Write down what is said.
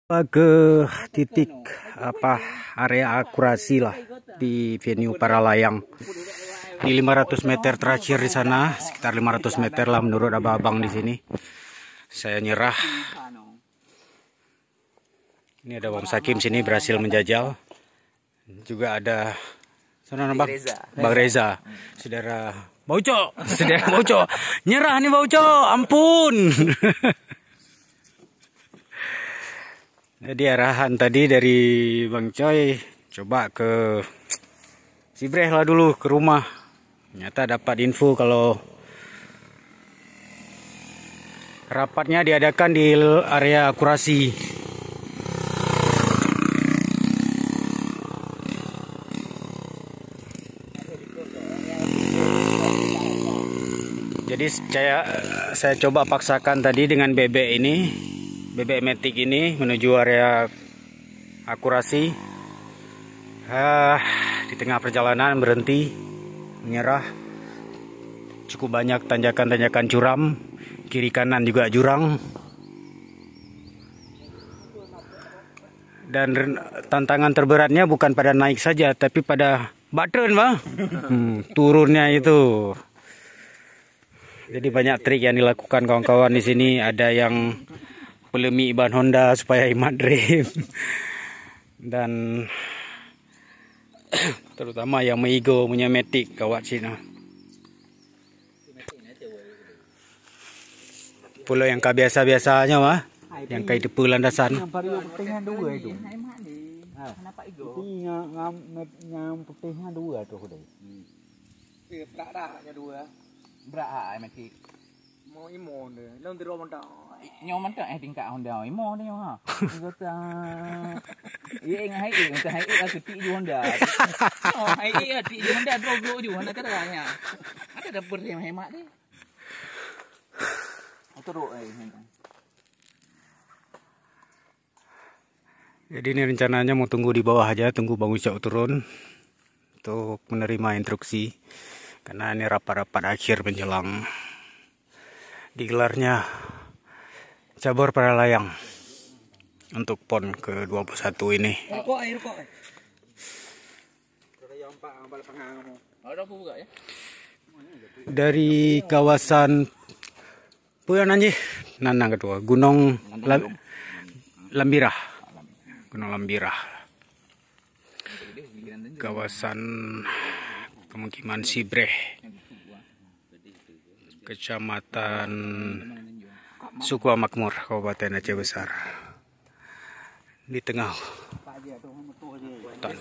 Ke titik area akurasi lah di venue para layang di 500 meter terakhir di sana, sekitar 500 meter lah menurut abang-abang di sini. Saya nyerah. Ini ada Bang Sakim sini berhasil menjajal. Juga ada sana Bang Reza, saudara Bauco, nyerah nih Bauco, ampun. Jadi arahan tadi dari Bang Coy, coba ke Sibreh lah dulu ke rumah. Ternyata dapat info kalau rapatnya diadakan di area akurasi. Jadi saya coba paksakan tadi dengan bebek ini. Bebek metik ini menuju area akurasi. Di tengah perjalanan berhenti, menyerah. Cukup banyak tanjakan-tanjakan curam, kiri kanan juga jurang. Dan tantangan terberatnya bukan pada naik saja, tapi pada button, Bang. Turunnya itu. Jadi banyak trik yang dilakukan kawan-kawan di sini. Ada yang pelemi ban Honda supaya hemat rem, dan terutama yang meigo punya metik kawat Cina. Pulau yang biasa-biasanya mah, yang kayak depu landasan. Yang putihnya dua itu. Yang putihnya dua tuh deh. Beraknya dua. Berak metik. Mau imo deh, lalu terus mentah. Nhau mentah tingkat Honda imo deh ha. Kata iya ngai itu hai lah ketik di Honda. Oh hai iya di Honda drog ju Honda katanya. Ada dapur yang hemat deh. Teruk Jadi ini rencananya mau tunggu di bawah aja, tunggu Bang Ucok turun untuk menerima instruksi. Karena ini rapat-rapat akhir menjelang digelarnya cabur para layang untuk PON ke-21 ini. Dari kawasan Puyan Anji, Nanang kedua, Gunung Lambirah. Gunung Lambirah. Kawasan pemukiman Sibreh, Kecamatan Suku Makmur, Kabupaten Aceh Besar. Di tengah hutan.